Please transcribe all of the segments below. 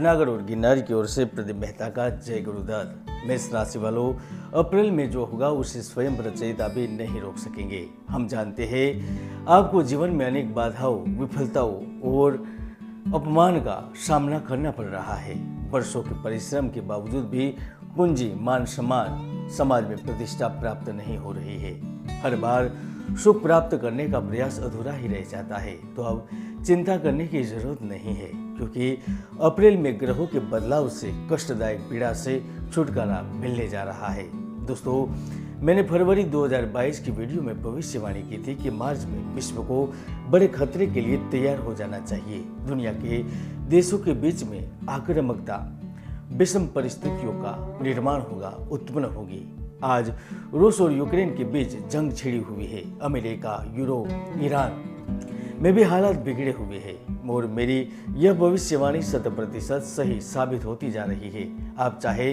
जूनागढ़ और गिरनार की ओर से प्रदीप मेहता का जय गुरुदत्त। मेष राशि वालों, अप्रैल में जो होगा उसे स्वयं रचयिता भी नहीं रोक सकेंगे। हम जानते हैं आपको जीवन में अनेक बाधाओं, विफलताओं और अपमान का सामना करना पड़ रहा है। वर्षों के परिश्रम के बावजूद भी पूंजी, मान सम्मान, समाज में प्रतिष्ठा प्राप्त नहीं हो रही है। हर बार सुख प्राप्त करने का प्रयास अधूरा ही रह जाता है। तो अब चिंता करने की जरूरत नहीं है, क्योंकि अप्रैल में ग्रहों के बदलाव से कष्टदायक पीड़ा से छुटकारा मिलने जा रहा है। दोस्तों, मैंने फरवरी 2022 की वीडियो में भविष्यवाणी की थी कि मार्च में विश्व को बड़े खतरे के लिए तैयार हो जाना चाहिए। दुनिया के देशों के बीच में आक्रामकता, विषम परिस्थितियों का निर्माण होगा, उत्पन्न होगी। आज रूस और यूक्रेन के बीच जंग छिड़ी हुई है। अमेरिका, यूरोप, ईरान में भी हालात बिगड़े हुए हैं और मेरी यह भविष्यवाणी 100% सही साबित होती जा रही है। आप चाहे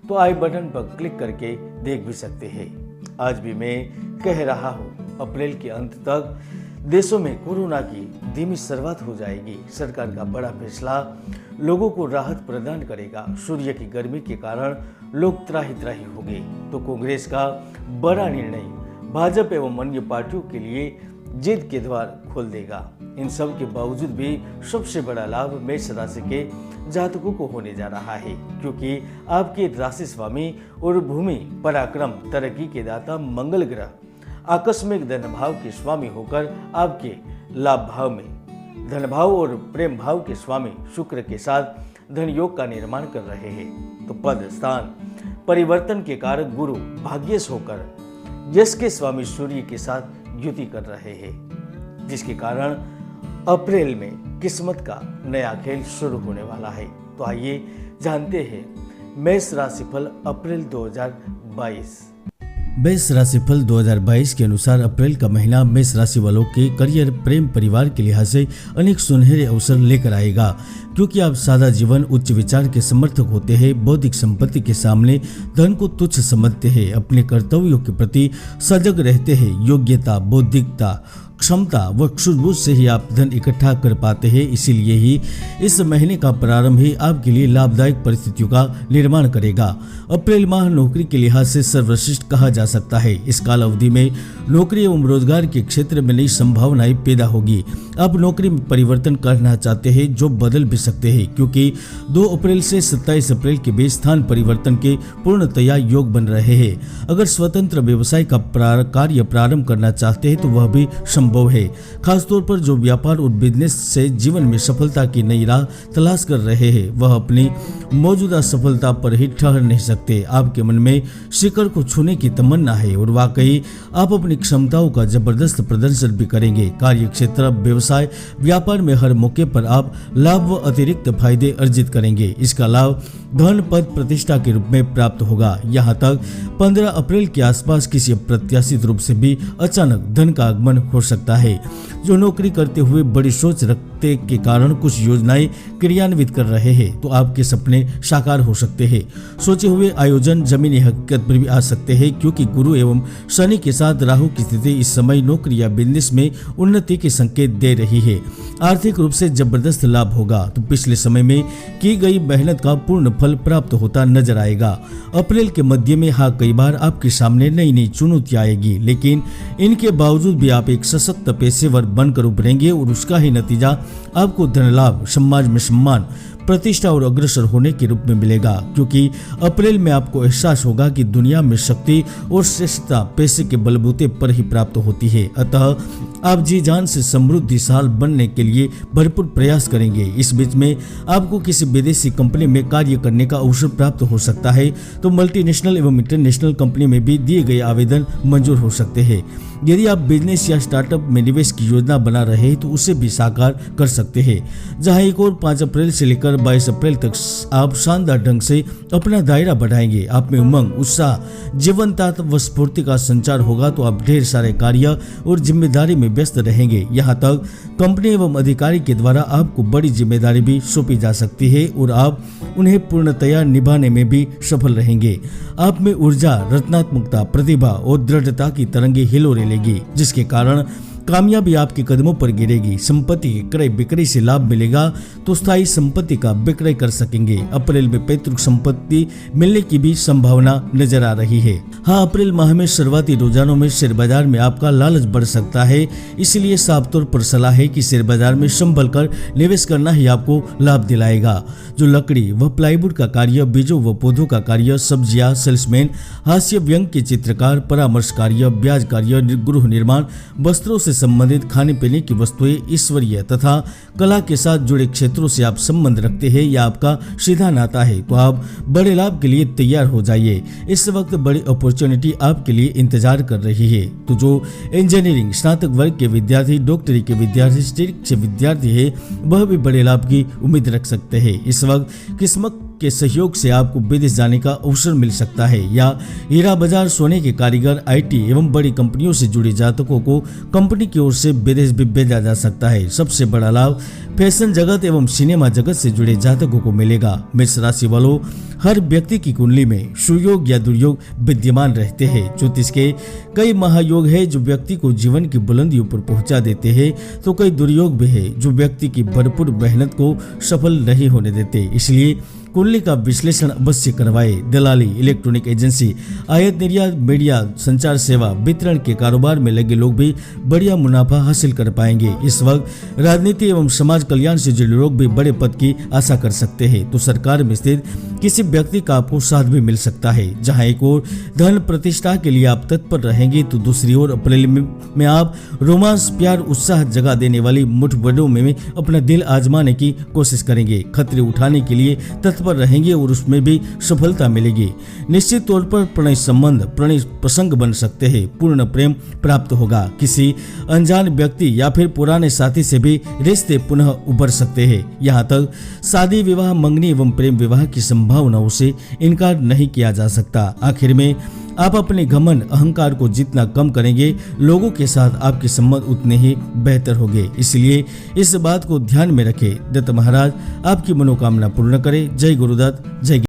तो आई बटन पर क्लिक करके देख भी सकते हैं। आज भी मैं कह रहा हूँ, अप्रैल के अंत तक देशों में कोरोना की धीमी शुरुआत हो जाएगी। सरकार का बड़ा फैसला लोगों को राहत प्रदान करेगा। सूर्य की गर्मी के कारण लोग त्राही हो गए, तो कांग्रेस का बड़ा निर्णय भाजपा एवं अन्य पार्टियों के लिए जीत के द्वार खोल देगा। इन सब के बावजूद भी सबसे बड़ा लाभ मेष राशि के जातकों को होने जा रहा है, क्योंकि आपके राशि स्वामी और भूमि, पराक्रम, तरक्की के दाता मंगल ग्रह आकस्मिक धन भाव के स्वामी होकर आपके लाभ भाव में धन भाव और प्रेम भाव के स्वामी शुक्र के साथ धन योग का निर्माण कर रहे हैं। तो पद, स्थान परिवर्तन के कारक गुरु भाग्यश होकर यश के स्वामी सूर्य के साथ युति कर रहे हैं, जिसके कारण अप्रैल में किस्मत का नया खेल शुरू होने वाला है। तो आइए जानते हैं मेष राशिफल अप्रैल 2022। मेष राशिफल 2022 के अनुसार अप्रैल का महीना मेष राशि वालों के करियर, प्रेम, परिवार के लिहाज से अनेक सुनहरे अवसर लेकर आएगा, क्योंकि आप सादा जीवन, उच्च विचार के समर्थक होते हैं। बौद्धिक संपत्ति के सामने धन को तुच्छ समझते हैं। अपने कर्तव्यों के प्रति सजग रहते हैं। योग्यता, बौद्धिकता, क्षमता व सूझबूझ से ही आप धन इकट्ठा कर पाते हैं। इसीलिए ही इस महीने का प्रारंभ ही आपके लिए लाभदायक परिस्थितियों का निर्माण करेगा। अप्रैल माह नौकरी के लिहाज से सर्वश्रेष्ठ कहा जा सकता है। इस काल अवधि में नौकरी एवं रोजगार के क्षेत्र में नई संभावनाएं पैदा होगी। आप नौकरी में परिवर्तन करना चाहते हैं, जो बदल भी सकते हैं, क्योंकि 2 अप्रैल से 27 अप्रैल के बीच स्थान परिवर्तन के पूर्णतया योग बन रहे हैं। अगर स्वतंत्र व्यवसाय का कार्य प्रारंभ करना चाहते हैं तो वह भी संभव है। खासतौर पर जो व्यापार और बिजनेस से जीवन में सफलता की नई राह तलाश कर रहे हैं, वह अपनी मौजूदा सफलता पर ही ठहर नहीं सकते। आपके मन में शिखर को छूने की तमन्ना है और वाकई आप अपनी क्षमताओं का जबरदस्त प्रदर्शन भी करेंगे। कार्य क्षेत्र, व्यवसाय, व्यापार में हर मौके पर आप लाभ व अतिरिक्त फायदे अर्जित करेंगे। इसका लाभ धन, पद, प्रतिष्ठा के रूप में प्राप्त होगा। यहाँ तक 15 अप्रैल के आसपास किसी अप्रत्याशित रूप से भी अचानक धन का आगमन हो सकता है। जो नौकरी करते हुए बड़ी सोच रखते के कारण कुछ योजनाएं क्रियान्वित कर रहे हैं, तो आपके सपने साकार हो सकते हैं। सोचे हुए आयोजन जमीनी हकीकत पर भी आ सकते हैं, क्योंकि गुरु एवं शनि के साथ राहु की स्थिति इस समय नौकरी या बिजनेस में उन्नति के संकेत दे रही है। आर्थिक रूप से जबरदस्त लाभ होगा, तो पिछले समय में की गई मेहनत का पूर्ण फल प्राप्त होता नजर आएगा। अप्रैल के मध्य में कई बार आपके सामने नई नई चुनौतियां आएगी, लेकिन इनके बावजूद भी आप एक सशक्त पेशेवर बनकर उभरेंगे और उसका ही नतीजा आपको धन लाभ, समाज में सम्मान, प्रतिष्ठा और अग्रसर होने के रूप में मिलेगा, क्योंकि अप्रैल में आपको एहसास होगा कि दुनिया में शक्ति और श्रेष्ठता पैसे के बलबूते पर ही प्राप्त होती है। अतः आप जी जान से समृद्धिशाली बनने के लिए भरपूर प्रयास करेंगे। इस बीच में आपको किसी विदेशी कंपनी में कार्य करने का अवसर प्राप्त हो सकता है, तो मल्टीनेशनल एवं इंटरनेशनल कंपनी में भी दिए गए आवेदन मंजूर हो सकते हैं। यदि आप बिजनेस या स्टार्टअप में निवेश की योजना बना रहे हैं, तो उसे भी साकार कर सकते हैं। जहां एक और 5 अप्रैल से लेकर 22 अप्रैल तक आप शानदार ढंग से अपना दायरा बढ़ाएंगे। आप में उमंग, उत्साह, जीवंतता व स्फूर्ति का संचार होगा, तो आप ढेर सारे कार्य और जिम्मेदारी में व्यस्त रहेंगे। यहाँ तक कंपनी एवं अधिकारी के द्वारा आपको बड़ी जिम्मेदारी भी सौंपी जा सकती है और आप उन्हें पूर्णतया निभाने में भी सफल रहेंगे। आप में ऊर्जा, रचनात्मकता, प्रतिभा और दृढ़ता की तरंगे हिलोरे लेगी, जिसके कारण कामयाबी आपके कदमों पर गिरेगी। संपत्ति के क्रय विक्रय से लाभ मिलेगा तो स्थायी संपत्ति का विक्रय कर सकेंगे। अप्रैल में पैतृक संपत्ति मिलने की भी संभावना नजर आ रही है। हाँ, अप्रैल माह में शुरुआती रुझानों में शेयर बाजार में आपका लालच बढ़ सकता है, इसलिए साफ तौर पर सलाह है कि शेयर बाजार में संभल कर निवेश करना ही आपको लाभ दिलाएगा। जो लकड़ी व प्लाईवुड का कार्य, बीजों व पौधों का कार्य, सब्जियां, सेल्समैन, हास्य व्यंग के चित्रकार, परामर्श कार्य, ब्याज कार्य, गृह निर्माण, वस्त्रों से संबंधित, खाने पीने की वस्तुएं, ईश्वरीय तथा कला के साथ जुड़े क्षेत्रों से आप संबंध रखते हैं या आपका सीधा नाता है तो आप बड़े लाभ के लिए तैयार हो जाइए। इस वक्त बड़ी अपॉर्चुनिटी आपके लिए इंतजार कर रही है। तो जो इंजीनियरिंग स्नातक वर्ग के विद्यार्थी, डॉक्टरी के विद्यार्थी, स्टेट के विद्यार्थी है वह भी बड़े लाभ की उम्मीद रख सकते हैं। इस वक्त किस्मत के सहयोग से आपको विदेश जाने का अवसर मिल सकता है या हीरा बाजार, सोने के कारीगर, आईटी एवं बड़ी कंपनियों से जुड़े जातकों को कंपनी की ओर से विदेश भी भेजा जा सकता है। सबसे बड़ा लाभ फैशन जगत एवं सिनेमा जगत से जुड़े जातकों को मिलेगा। मेष राशि वालों, हर व्यक्ति की कुंडली में सुयोग या दुर्योग विद्यमान रहते हैं। ज्योतिष के कई महायोग है जो व्यक्ति को जीवन की बुलंदियों पर पहुंचा देते हैं, तो कई दुर्योग भी है जो व्यक्ति की भरपूर मेहनत को सफल नहीं होने देते। इसलिए कुंडली का विश्लेषण अवश्य करवाए। दलाली, इलेक्ट्रॉनिक एजेंसी, आयात निर्यात, मीडिया, संचार सेवा, वितरण के कारोबार में लगे लोग भी बढ़िया मुनाफा हासिल कर पाएंगे। इस वक्त राजनीति एवं समाज कल्याण से जुड़े लोग भी बड़े पद की आशा कर सकते हैं। तो सरकार में स्थित किसी व्यक्ति का आपको साथ भी मिल सकता है। जहां एक ओर धन प्रतिष्ठा के लिए आप तत्पर रहेंगे तो दूसरी ओर अप्रैल में आप रोमांस, प्यार, उत्साह जगा देने वाली मुठभेड़ों में अपना दिल आजमाने की कोशिश करेंगे। खतरे उठाने के लिए तत्पर रहेंगे और उसमें भी सफलता मिलेगी। निश्चित तौर पर प्रणय संबंध, प्रणय प्रसंग बन सकते हैं। पूर्ण प्रेम प्राप्त होगा। किसी अनजान व्यक्ति या फिर पुराने साथी से भी रिश्ते पुनः उभर सकते हैं। यहाँ तक शादी, विवाह, मंगनी एवं प्रेम विवाह की संभावनाओं से इनकार नहीं किया जा सकता। आखिर में आप अपने घमंड, अहंकार को जितना कम करेंगे, लोगों के साथ आपके संबंध उतने ही बेहतर होंगे। इसलिए इस बात को ध्यान में रखें। दत्त महाराज आपकी मनोकामना पूर्ण करें। जय गुरुदत्त, जय